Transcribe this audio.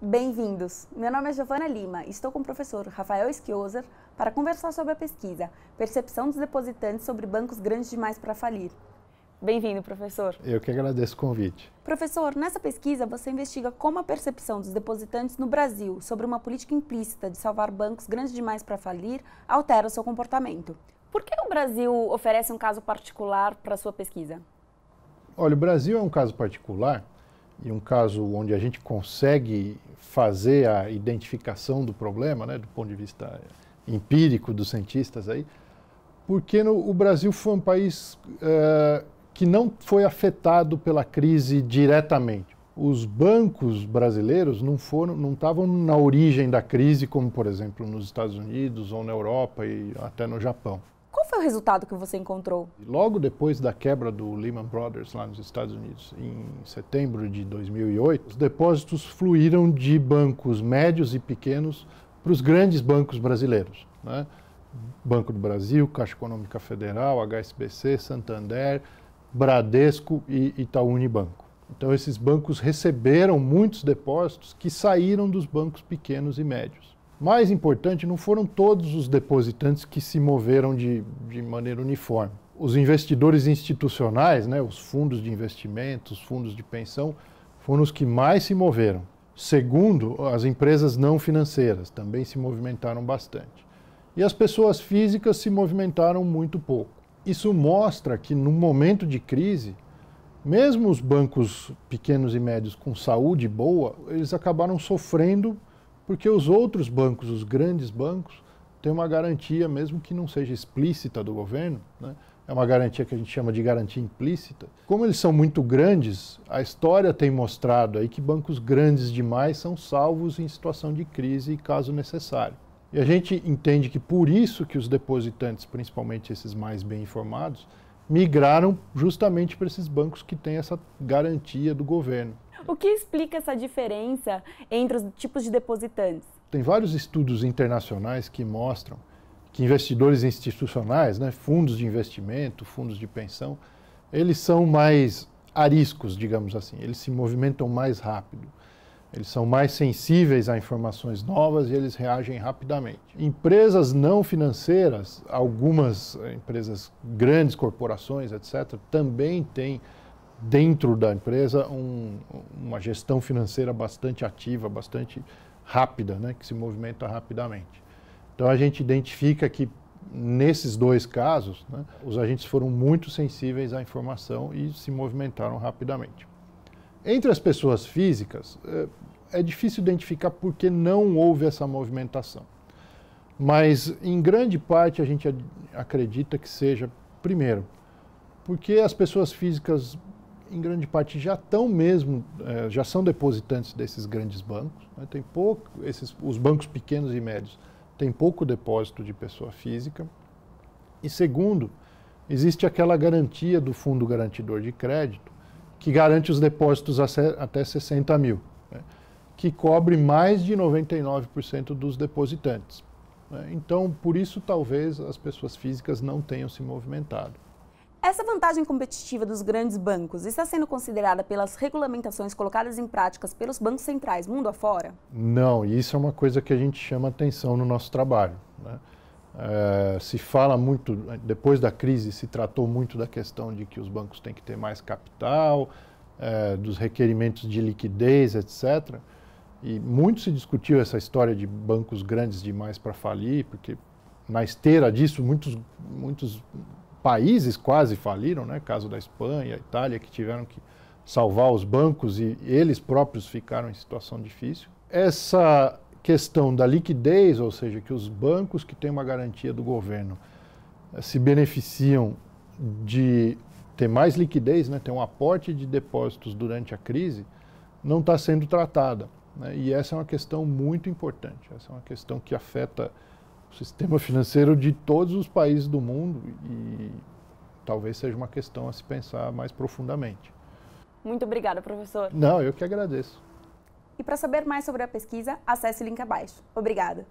Bem-vindos! Meu nome é Giovana Lima e estou com o professor Rafael Schioser para conversar sobre a pesquisa Percepção dos Depositantes sobre Bancos Grandes Demais para Falir. Bem-vindo, professor. Eu que agradeço o convite. Professor, nessa pesquisa você investiga como a percepção dos depositantes no Brasil sobre uma política implícita de salvar bancos grandes demais para falir altera o seu comportamento. Por que o Brasil oferece um caso particular para a sua pesquisa? Olha, o Brasil é um caso particular e um caso onde a gente consegue fazer a identificação do problema, né, do ponto de vista empírico dos cientistas aí, porque o Brasil foi um país que não foi afetado pela crise diretamente. Os bancos brasileiros não estavam na origem da crise, como, por exemplo, nos Estados Unidos ou na Europa e até no Japão. Qual foi o resultado que você encontrou? Logo depois da quebra do Lehman Brothers lá nos Estados Unidos, em setembro de 2008, os depósitos fluíram de bancos médios e pequenos para os grandes bancos brasileiros, né? Banco do Brasil, Caixa Econômica Federal, HSBC, Santander, Bradesco e Itaú Unibanco. Então esses bancos receberam muitos depósitos que saíram dos bancos pequenos e médios. Mais importante, não foram todos os depositantes que se moveram de maneira uniforme. Os investidores institucionais, né, os fundos de investimento, os fundos de pensão, foram os que mais se moveram. Segundo, as empresas não financeiras também se movimentaram bastante. E as pessoas físicas se movimentaram muito pouco. Isso mostra que, no momento de crise, mesmo os bancos pequenos e médios com saúde boa, eles acabaram sofrendo porque os outros bancos, os grandes bancos, têm uma garantia, mesmo que não seja explícita do governo, né? É uma garantia que a gente chama de garantia implícita. Como eles são muito grandes, a história tem mostrado aí que bancos grandes demais são salvos em situação de crise, caso necessário. E a gente entende que por isso que os depositantes, principalmente esses mais bem informados, migraram justamente para esses bancos que têm essa garantia do governo. O que explica essa diferença entre os tipos de depositantes? Tem vários estudos internacionais que mostram que investidores institucionais, né, fundos de investimento, fundos de pensão, eles são mais ariscos, digamos assim, eles se movimentam mais rápido. Eles são mais sensíveis a informações novas e eles reagem rapidamente. Empresas não financeiras, algumas empresas, grandes corporações, etc., também têm dentro da empresa uma gestão financeira bastante ativa, bastante rápida, né, que se movimenta rapidamente. Então a gente identifica que nesses dois casos, né, os agentes foram muito sensíveis à informação e se movimentaram rapidamente. Entre as pessoas físicas, é difícil identificar por que não houve essa movimentação. Mas, em grande parte, a gente acredita que seja, primeiro, porque as pessoas físicas, em grande parte, já são depositantes desses grandes bancos, né? Tem pouco, os bancos pequenos e médios têm pouco depósito de pessoa física. E, segundo, existe aquela garantia do Fundo Garantidor de Crédito, que garante os depósitos até 60 mil, né, que cobre mais de 99% dos depositantes, né. Então, por isso, talvez as pessoas físicas não tenham se movimentado. Essa vantagem competitiva dos grandes bancos está sendo considerada pelas regulamentações colocadas em práticas pelos bancos centrais mundo afora? Não, e isso é uma coisa que a gente chama atenção no nosso trabalho, né. Se fala muito, depois da crise, se tratou muito da questão de que os bancos têm que ter mais capital, dos requerimentos de liquidez, etc. E muito se discutiu essa história de bancos grandes demais para falir, porque na esteira disso muitos países quase faliram, né? Caso da Espanha, Itália, que tiveram que salvar os bancos e eles próprios ficaram em situação difícil. Essa questão da liquidez, ou seja, que os bancos que têm uma garantia do governo se beneficiam de ter mais liquidez, né, ter um aporte de depósitos durante a crise, não está sendo tratada, né? E essa é uma questão muito importante, essa é uma questão que afeta o sistema financeiro de todos os países do mundo e talvez seja uma questão a se pensar mais profundamente. Muito obrigada, professor. Não, eu que agradeço. E para saber mais sobre a pesquisa, acesse o link abaixo. Obrigada!